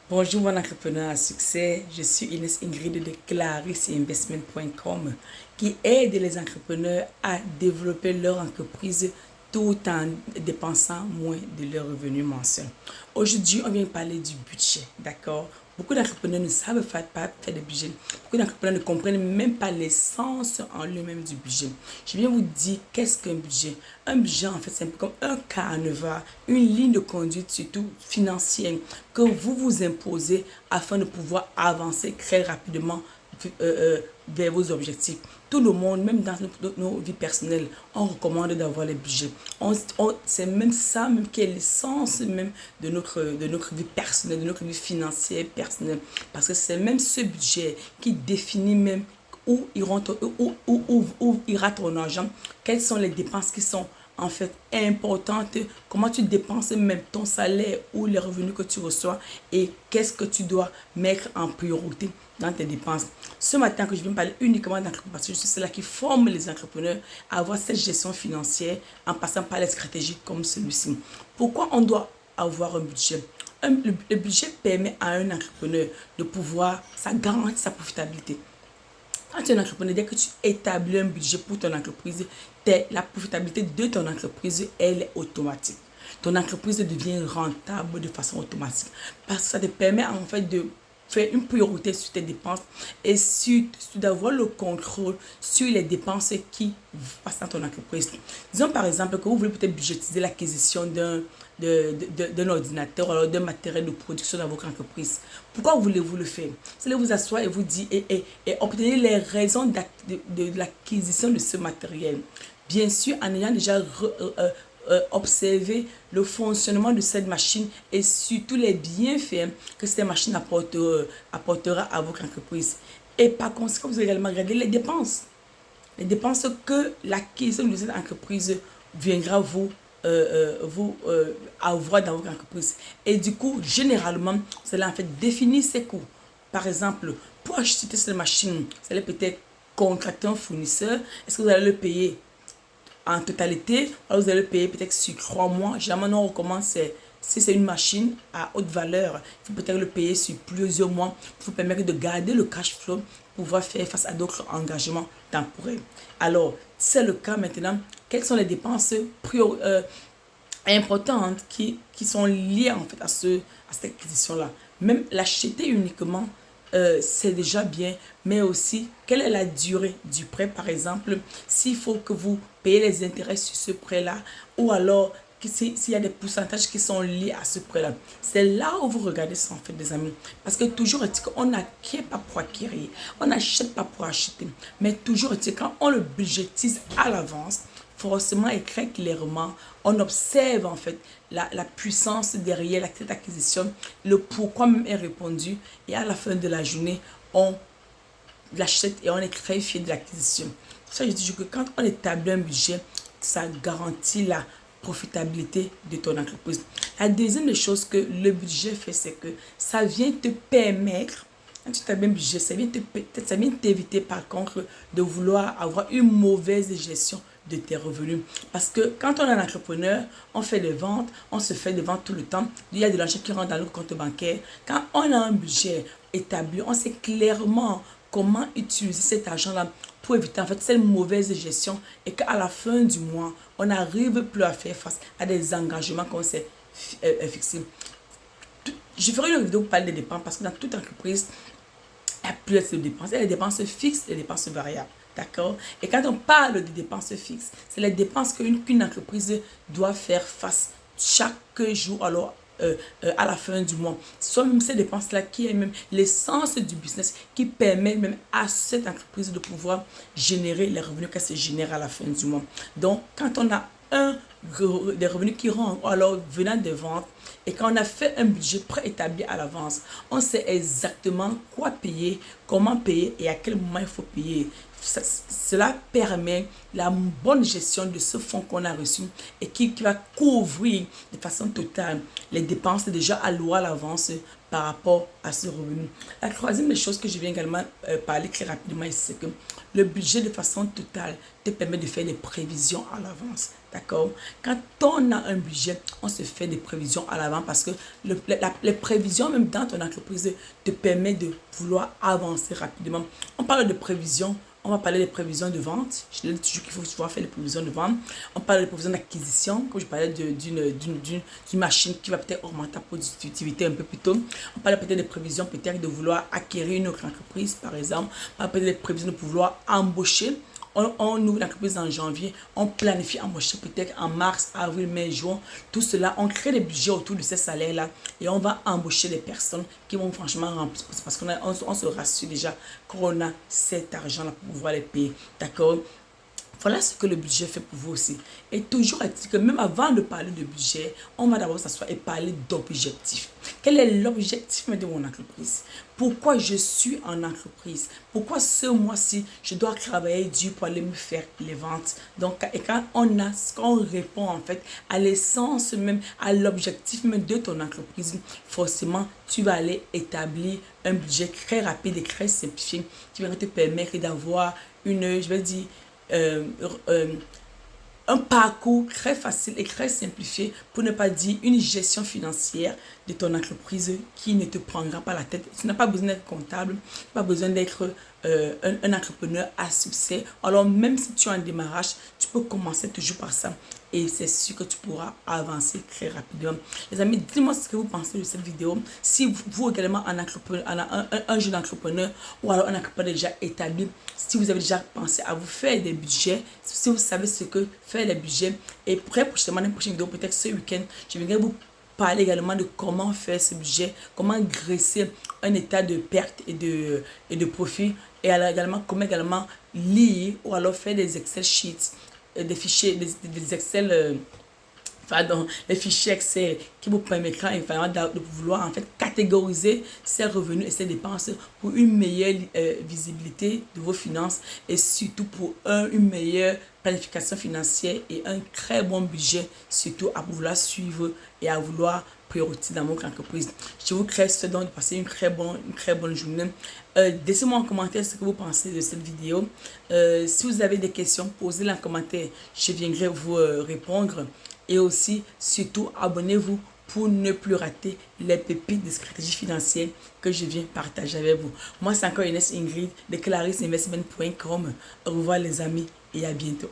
Bonjour mon entrepreneur à succès, je suis Inès Ingrid de clarisinvestment.com qui aide les entrepreneurs à développer leur entreprise tout en dépensant moins de leurs revenus mensuels. Aujourd'hui, on vient parler du budget, d'accord? Beaucoup d'entrepreneurs ne savent pas faire de budget. Beaucoup d'entrepreneurs ne comprennent même pas l'essence en lui-même du budget. Je viens vous dire qu'est-ce qu'un budget. Un budget, en fait, c'est un peu comme un canevas, une ligne de conduite, surtout financière, que vous vous imposez afin de pouvoir avancer très rapidement vers vos objectifs. Tout le monde, même dans nos vies personnelles, on recommande d'avoir les budgets. C'est même ça même qui est l'essence même de notre vie personnelle, de notre vie financière personnelle. Parce que c'est même ce budget qui définit même où ira ton argent, quelles sont les dépenses qui sont en fait importantes, comment tu dépenses même ton salaire ou les revenus que tu reçois et qu'est-ce que tu dois mettre en priorité dans tes dépenses. Ce matin que je viens parler uniquement d'entrepreneuriat parce que je suis celle qui forme les entrepreneurs à avoir cette gestion financière en passant par les stratégies comme celui-ci. Pourquoi on doit avoir un budget? Le budget permet à un entrepreneur de pouvoir, ça garantit sa profitabilité. Quand tu es un entrepreneur, dès que tu établis un budget pour ton entreprise, la profitabilité de ton entreprise, elle est automatique. Ton entreprise devient rentable de façon automatique. Parce que ça te permet en fait de faire une priorité sur tes dépenses et d'avoir le contrôle sur les dépenses qui passent dans ton entreprise. Disons par exemple que vous voulez peut-être budgétiser l'acquisition d'un ordinateur, alors d'un matériel de production dans votre entreprise. Pourquoi voulez-vous le faire? Vous allez vous asseoir et vous dire et obtenir les raisons de l'acquisition de ce matériel. Bien sûr, en ayant déjà observé le fonctionnement de cette machine et surtout les bienfaits que cette machine apportera à votre entreprise. Et par conséquent, vous allez également regarder les dépenses. Les dépenses que l'acquisition de cette entreprise viendra vous avoir dans votre entreprise. Et du coup, généralement, vous allez en fait définir ses coûts. Par exemple, pour acheter cette machine, vous allez peut-être contracter un fournisseur. Est-ce que vous allez le payer en totalité? Alors vous allez le payer peut-être sur 3 mois. Généralement, on recommande, si c'est une machine à haute valeur, il faut peut-être le payer sur plusieurs mois pour vous permettre de garder le cash flow pour pouvoir faire face à d'autres engagements temporaires. Alors, c'est le cas maintenant. Quelles sont les dépenses importantes qui sont liées en fait à cette acquisition-là? Même l'acheter uniquement, c'est déjà bien, mais aussi quelle est la durée du prêt, par exemple, s'il faut que vous payez les intérêts sur ce prêt-là, ou alors s'il y a des pourcentages qui sont liés à ce prêt-là. C'est là où vous regardez ça en fait, des amis. Parce que toujours est-il qu'on n'acquiert pas pour acquérir, on n'achète pas pour acheter, mais toujours est-il quand on le budgétise à l'avance, forcément et très clairement, on observe en fait la puissance derrière cette acquisition, le pourquoi même est répondu, et à la fin de la journée, on l'achète et on est très fier de l'acquisition. Ça, je dis que quand on établit un budget, ça garantit la profitabilité de ton entreprise. La deuxième des choses que le budget fait, c'est que ça vient te permettre, quand tu établis un budget, ça vient t'éviter par contre de vouloir avoir une mauvaise gestion de tes revenus. Parce que quand on est un entrepreneur, on fait des ventes, on se fait des ventes tout le temps. Il y a de l'argent qui rentre dans le compte bancaire. Quand on a un budget établi, on sait clairement comment utiliser cet argent-là pour éviter en fait cette mauvaise gestion et qu'à la fin du mois, on n'arrive plus à faire face à des engagements qu'on s'est fixés. Je ferai une vidéo pour parler des dépenses parce que dans toute entreprise, il y a plusieurs dépenses. Il y a les dépenses fixes et les dépenses variables. D'accord? Et quand on parle de dépenses fixes, c'est les dépenses qu'une entreprise doit faire face chaque jour, alors à la fin du mois. Ce sont même ces dépenses-là qui est même l'essence du business qui permet même à cette entreprise de pouvoir générer les revenus qu'elle se génère à la fin du mois. Donc, quand on a des revenus qui rentrent, alors venant des ventes, et quand on a fait un budget préétabli à l'avance, on sait exactement quoi payer, comment payer et à quel moment il faut payer. cela permet la bonne gestion de ce fonds qu'on a reçu et qui va couvrir de façon totale les dépenses déjà allouées à l'avance par rapport à ce revenu. La troisième des choses que je viens également parler très rapidement ici, c'est que le budget de façon totale te permet de faire des prévisions à l'avance. D'accord? Quand on a un budget, on se fait des prévisions à l'avance parce que les prévisions, même dans ton entreprise, te permettent de vouloir avancer rapidement. On parle de prévisions. On va parler des prévisions de vente. Je dis toujours qu'il faut pouvoir faire les prévisions de vente. On parle des prévisions d'acquisition. Comme je parlais d'une machine qui va peut-être augmenter ta productivité un peu plus tôt. On parle peut-être des prévisions peut-être de vouloir acquérir une autre entreprise, par exemple. On parle peut-être des prévisions de vouloir embaucher. On ouvre l'entreprise en janvier, on planifie embaucher peut-être en mars, avril, mai, juin. Tout cela, on crée des budgets autour de ces salaires-là et on va embaucher des personnes qui vont franchement remplir parce qu'on se rassure déjà qu'on a cet argent-là pour pouvoir les payer. D'accord? Voilà ce que le budget fait pour vous aussi. Et toujours est-il que même avant de parler de budget, on va d'abord s'asseoir et parler d'objectif. Quel est l'objectif de mon entreprise? Pourquoi je suis en entreprise? Pourquoi ce mois-ci, je dois travailler dur pour aller me faire les ventes? Donc, et quand on répond en fait à l'essence même, à l'objectif même de ton entreprise, forcément, tu vas aller établir un budget très rapide et très simplifié qui va te permettre d'avoir une, je vais dire, un parcours très facile et très simplifié, pour ne pas dire une gestion financière de ton entreprise qui ne te prendra pas la tête. Tu n'as pas besoin d'être comptable, tu n'as pas besoin d'être un entrepreneur à succès. Alors même si tu es en démarrage, tu peux commencer toujours par ça. Et c'est sûr que tu pourras avancer très rapidement. Les amis, dites-moi ce que vous pensez de cette vidéo. Si vous également un jeune entrepreneur ou alors un entrepreneur déjà établi, si vous avez déjà pensé à vous faire des budgets, si vous savez ce que faire les budgets, et très prochainement, dans une prochaine vidéo, peut-être ce week-end, je viendrai vous parler également de comment faire ce budget, comment dresser un état de perte et de profit, et alors également comment également lire ou alors faire des Excel sheets, des fichiers, des Excel, pardon, les fichiers Excel qui vous permettront de vouloir en fait catégoriser ses revenus et ses dépenses pour une meilleure visibilité de vos finances et surtout pour une meilleure planification financière et un très bon budget, surtout à vouloir suivre et à vouloir priorité dans votre entreprise. Je vous souhaite donc de passer une très bonne journée. Laissez-moi en commentaire ce que vous pensez de cette vidéo. Si vous avez des questions, posez-les en commentaire. Je viendrai vous répondre. Et aussi, surtout, abonnez-vous pour ne plus rater les pépites de stratégie financière que je viens partager avec vous. Moi, c'est encore Inès Ingrid de clarisinvestment.com. Au revoir les amis et à bientôt.